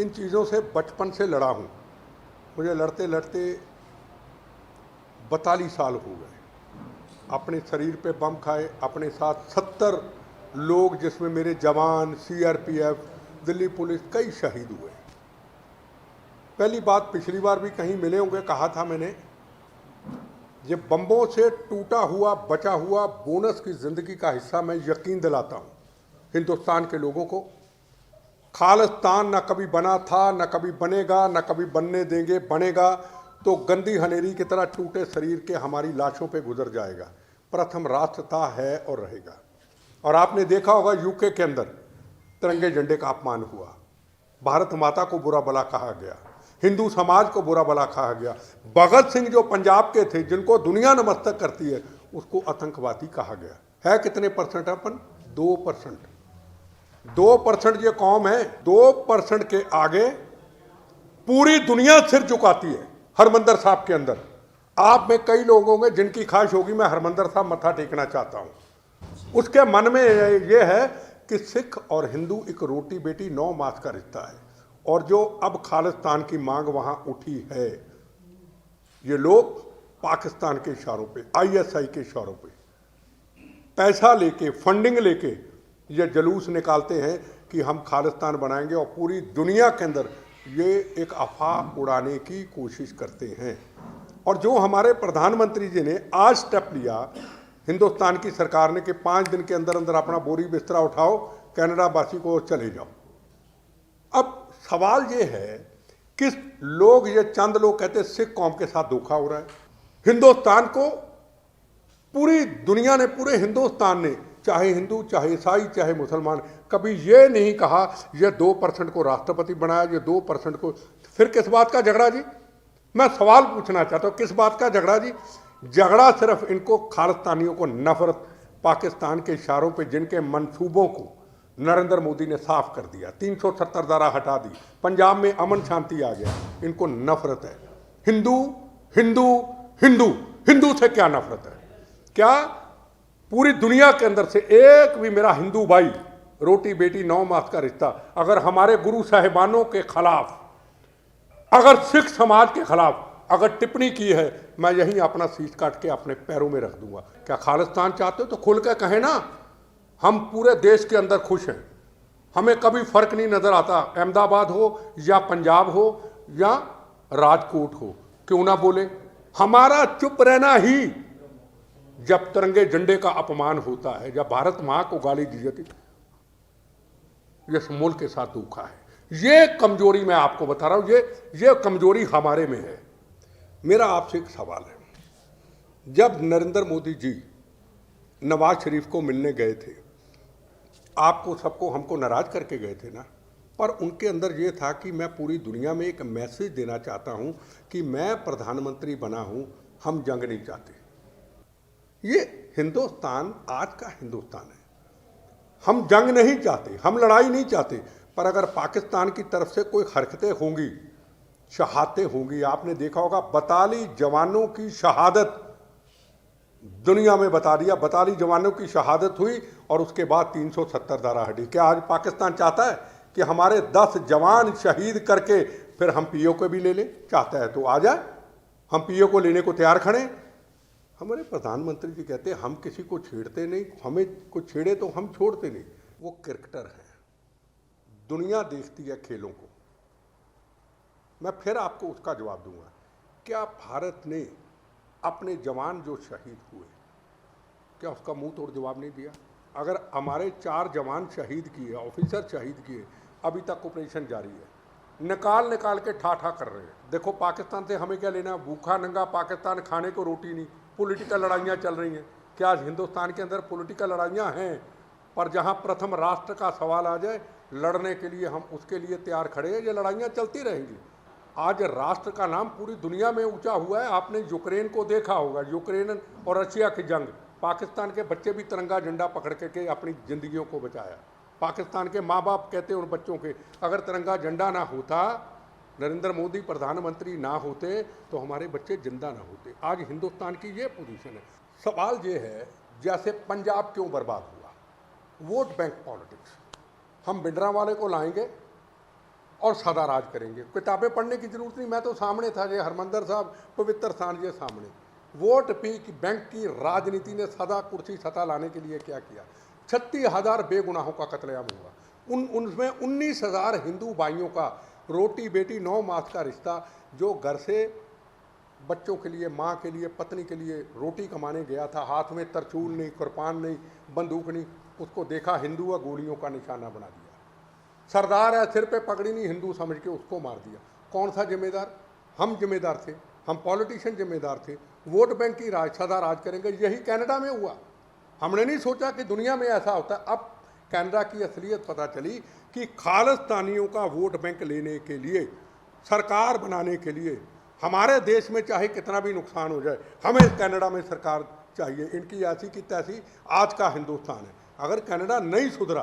इन चीज़ों से बचपन से लड़ा हूँ। मुझे लड़ते लड़ते 42 साल हो गए। अपने शरीर पे बम खाए, अपने साथ 70 लोग जिसमें मेरे जवान, सीआरपीएफ, दिल्ली पुलिस, कई शहीद हुए। पहली बात, पिछली बार भी कहीं मिले होंगे, कहा था मैंने, ये बम्बों से टूटा हुआ बचा हुआ बोनस की ज़िंदगी का हिस्सा मैं यकीन दिलाता हूँ हिंदुस्तान के लोगों को। खालिस्तान न कभी बना था, न कभी बनेगा, न कभी बनने देंगे। बनेगा तो गंदी हनेरी की तरह टूटे शरीर के हमारी लाशों पे गुजर जाएगा। प्रथम राष्ट्र था, है और रहेगा। और आपने देखा होगा यूके के अंदर तिरंगे झंडे का अपमान हुआ, भारत माता को बुरा भला कहा गया, हिंदू समाज को बुरा भला कहा गया। भगत सिंह जो पंजाब के थे, जिनको दुनिया नमस्कार करती है, उसको आतंकवादी कहा गया। है कितने परसेंट अपन? 2%। 2% ये कौम है, 2% के आगे पूरी दुनिया सिर झुकाती है। हरमंदिर साहब के अंदर आप में कई लोग होंगे जिनकी ख्वाहिश होगी मैं हरमंदिर साहब मत्था टेकना चाहता हूं। उसके मन में ये है कि सिख और हिंदू एक रोटी बेटी 9 मास का रिश्ता है। और जो अब खालिस्तान की मांग वहां उठी है, ये लोग पाकिस्तान के इशारों पे, आईएसआई के इशारों पे पैसा लेके, फंडिंग लेके ये जुलूस निकालते हैं कि हम खालिस्तान बनाएंगे, और पूरी दुनिया के अंदर ये एक अफवाह उड़ाने की कोशिश करते हैं। और जो हमारे प्रधानमंत्री जी ने आज स्टेप लिया हिंदुस्तान की सरकार ने कि 5 दिन के अंदर अंदर अपना बोरी बिस्तरा उठाओ, कनाडा वासी को चले जाओ। अब सवाल ये है कि लोग, ये चंद लोग कहते सिख कौम के साथ धोखा हो रहा है। हिंदुस्तान को पूरी दुनिया ने, पूरे हिंदुस्तान ने, चाहे हिंदू, चाहे ईसाई, चाहे मुसलमान, कभी ये नहीं कहा ये 2% को राष्ट्रपति बनाया, ये 2% को। फिर किस बात का झगड़ा जी? मैं सवाल पूछना चाहता हूँ, किस बात का झगड़ा जी? झगड़ा सिर्फ इनको खालिस्तानियों को नफरत, पाकिस्तान के इशारों पे जिनके मंसूबों को नरेंद्र मोदी ने साफ कर दिया, 370 धारा हटा दी, पंजाब में अमन शांति आ गया, इनको नफरत है। हिंदू हिंदू हिंदू, हिंदू से क्या नफरत है? क्या पूरी दुनिया के अंदर से एक भी मेरा हिंदू भाई, रोटी बेटी 9 मास का रिश्ता, अगर हमारे गुरु साहिबानों के खिलाफ, अगर सिख समाज के खिलाफ अगर टिप्पणी की है, मैं यहीं अपना शीश काट के अपने पैरों में रख दूंगा। क्या खालिस्तान चाहते हो तो खुल के कहें ना, हम पूरे देश के अंदर खुश हैं, हमें कभी फर्क नहीं नजर आता, अहमदाबाद हो या पंजाब हो या राजकोट हो, क्यों ना बोले? हमारा चुप रहना ही जब तिरंगे झंडे का अपमान होता है, जब भारत मां को गाली दी जाती, इस मुल्क के साथ धोखा है। ये कमजोरी मैं आपको बता रहा हूं, ये कमजोरी हमारे में है। मेरा आपसे एक सवाल है, जब नरेंद्र मोदी जी नवाज शरीफ को मिलने गए थे, आपको सबको हमको नाराज करके गए थे ना, पर उनके अंदर ये था कि मैं पूरी दुनिया में एक मैसेज देना चाहता हूं कि मैं प्रधानमंत्री बना हूं, हम जंग नहीं चाहते। ये हिंदुस्तान आज का हिंदुस्तान है, हम जंग नहीं चाहते, हम लड़ाई नहीं चाहते, पर अगर पाकिस्तान की तरफ से कोई हरकतें होंगी, शहादतें होंगी, आपने देखा होगा 42 जवानों की शहादत दुनिया में बता दिया, 42 जवानों की शहादत हुई और उसके बाद 370 धारा हटी। क्या आज पाकिस्तान चाहता है कि हमारे 10 जवान शहीद करके फिर हम पीओ को भी ले लें? चाहता है तो आ जाए, हम पीओ को लेने को तैयार खड़े। हमारे प्रधानमंत्री जी कहते हैं हम किसी को छेड़ते नहीं, हमें कुछ छेड़े तो हम छोड़ते नहीं। वो क्रिकेटर हैं, दुनिया देखती है खेलों को। मैं फिर आपको उसका जवाब दूंगा, क्या भारत ने अपने जवान जो शहीद हुए, क्या उसका मुंह तोड़ जवाब नहीं दिया? अगर हमारे 4 जवान शहीद किए, ऑफिसर शहीद किए, अभी तक ऑपरेशन जारी है, निकाल के ठा कर रहे हैं। देखो पाकिस्तान से हमें क्या लेना? भूखा नंगा पाकिस्तान, खाने को रोटी नहीं। पॉलिटिकल लड़ाइयाँ चल रही हैं। क्या आज हिंदुस्तान के अंदर पॉलिटिकल लड़ाइयाँ हैं? पर जहाँ प्रथम राष्ट्र का सवाल आ जाए, लड़ने के लिए हम उसके लिए तैयार खड़े हैं। ये लड़ाइयाँ चलती रहेंगी। आज राष्ट्र का नाम पूरी दुनिया में ऊंचा हुआ है। आपने यूक्रेन को देखा होगा, यूक्रेन और रशिया की जंग, पाकिस्तान के बच्चे भी तिरंगा झंडा पकड़ के अपनी जिंदगियों को बचाया। पाकिस्तान के माँ बाप कहते हैं उन बच्चों के, अगर तिरंगा झंडा ना होता, नरेंद्र मोदी प्रधानमंत्री ना होते, तो हमारे बच्चे जिंदा ना होते। आज हिंदुस्तान की ये पोजीशन है। सवाल ये है, जैसे पंजाब क्यों बर्बाद हुआ? Vote bank politics. हम भिंडरावाले को लाएंगे, और सदा राज करेंगे। किताबें पढ़ने की जरूरत नहीं, मैं तो सामने था, ये हरमंदर साहब पवित्र स्थान ये सामने। वोट बैंक की राजनीति ने सदा कुर्सी सत्ता लाने के लिए क्या किया? 36,000 बेगुनाहों का कत्लेआम हुआ। उनमें 19,000 हिंदू भाइयों का रोटी बेटी 9 मास का रिश्ता, जो घर से बच्चों के लिए, माँ के लिए, पत्नी के लिए रोटी कमाने गया था, हाथ में तरचूल नहीं, कृपान नहीं, बंदूक नहीं, उसको देखा हिंदू व गोलियों का निशाना बना दिया। सरदार है, सिर पे पगड़ी नहीं, हिंदू समझ के उसको मार दिया। कौन सा जिम्मेदार? हम जिम्मेदार थे, हम पॉलिटिशियन जिम्मेदार थे। वोट बैंक की सदा राज करेंगे। यही कनाडा में हुआ। हमने नहीं सोचा कि दुनिया में ऐसा होता है। अब कनाडा की असलियत पता चली कि खालिस्तानियों का वोट बैंक लेने के लिए, सरकार बनाने के लिए, हमारे देश में चाहे कितना भी नुकसान हो जाए, हमें कनाडा में सरकार चाहिए। इनकी ऐसी की तैसी आज का हिंदुस्तान है। अगर कनाडा नहीं सुधरा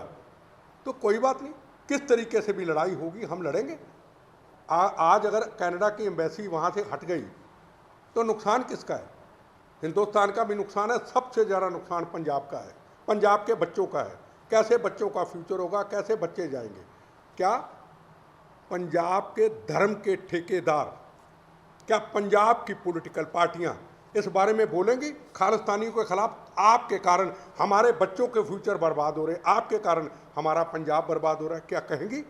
तो कोई बात नहीं, किस तरीके से भी लड़ाई होगी, हम लड़ेंगे। आज अगर कनाडा की एम्बेसी वहाँ से हट गई तो नुकसान किसका है? हिंदुस्तान का भी नुकसान है। सबसे ज़्यादा नुकसान पंजाब का है, पंजाब के बच्चों का है। कैसे बच्चों का फ्यूचर होगा, कैसे बच्चे जाएंगे? क्या पंजाब के धर्म के ठेकेदार, क्या पंजाब की पॉलिटिकल पार्टियां इस बारे में बोलेंगी खालिस्तानियों के खिलाफ? आपके कारण हमारे बच्चों के फ्यूचर बर्बाद हो रहे, आपके कारण हमारा पंजाब बर्बाद हो रहा है, क्या कहेंगी?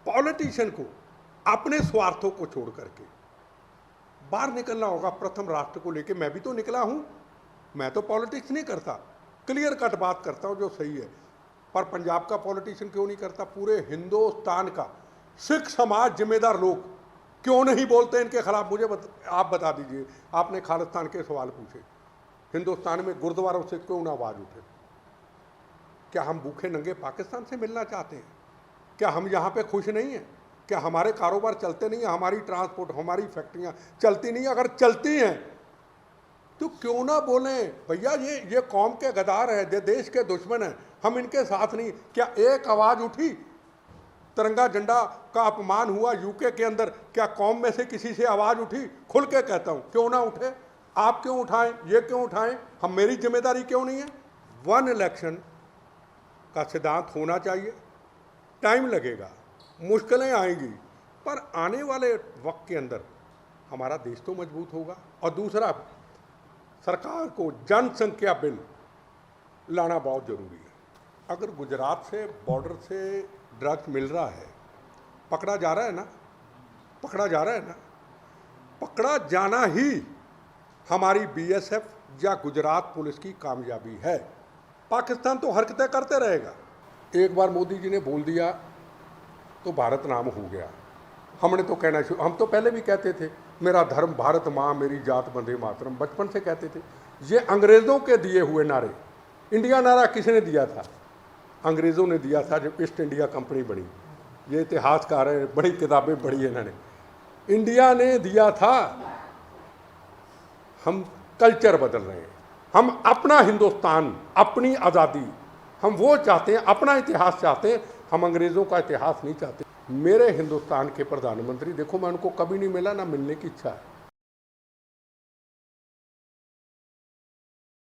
पॉलिटिशियन को अपने स्वार्थों को छोड़ करके बाहर निकलना होगा। प्रथम राष्ट्र को लेके मैं भी तो निकला हूं, मैं तो पॉलिटिक्स नहीं करता, क्लियर कट बात करता हूं जो सही है। पर पंजाब का पॉलिटिशियन क्यों नहीं करता? पूरे हिंदुस्तान का सिख समाज, जिम्मेदार लोग क्यों नहीं बोलते इनके खिलाफ? मुझे आप बता दीजिए। आपने खालिस्तान के सवाल पूछे, हिंदुस्तान में गुरुद्वारों से क्यों ना आवाज उठे? क्या हम भूखे नंगे पाकिस्तान से मिलना चाहते हैं? क्या हम यहाँ पे खुश नहीं हैं? क्या हमारे कारोबार चलते नहीं हैं? हमारी ट्रांसपोर्ट, हमारी फैक्ट्रियाँ चलती नहीं? अगर चलती हैं तो क्यों ना बोलें भैया ये कौम के गद्दार है, ये देश के दुश्मन हैं, हम इनके साथ नहीं। क्या एक आवाज़ उठी? तिरंगा झंडा का अपमान हुआ यूके के अंदर, क्या कौम में से किसी से आवाज़ उठी? खुल के कहता हूँ, क्यों ना उठे? आप क्यों उठाएं, ये क्यों उठाएं? हम, मेरी जिम्मेदारी क्यों नहीं है? वन इलेक्शन का सिद्धांत होना चाहिए। टाइम लगेगा, मुश्किलें आएंगी, पर आने वाले वक्त के अंदर हमारा देश तो मजबूत होगा। और दूसरा, सरकार को जनसंख्या बिल लाना बहुत ज़रूरी है। अगर गुजरात से, बॉर्डर से ड्रग्स मिल रहा है, पकड़ा जा रहा है ना, पकड़ा जा रहा है ना, पकड़ा जाना ही हमारी बीएसएफ या गुजरात पुलिस की कामयाबी है। पाकिस्तान तो हरकतें करते रहेगा। एक बार मोदी जी ने बोल दिया तो भारत नाम हो गया। हमने तो कहना शुरू, हम तो पहले भी कहते थे मेरा धर्म भारत माँ, मेरी जात वंदे मातरम, बचपन से कहते थे। ये अंग्रेज़ों के दिए हुए नारे। इंडिया नारा किसने दिया था? अंग्रेज़ों ने दिया था जब ईस्ट इंडिया कंपनी बनी। ये इतिहासकार हैं, बड़ी किताबें पढ़ी है इन्होंने। इंडिया ने दिया था। हम कल्चर बदल रहे हैं, हम अपना हिंदुस्तान, अपनी आज़ादी, हम वो चाहते हैं, अपना इतिहास चाहते हैं, हम अंग्रेज़ों का इतिहास नहीं चाहते। मेरे हिंदुस्तान के प्रधानमंत्री देखो, मैं उनको कभी नहीं मिला, ना मिलने की इच्छा है।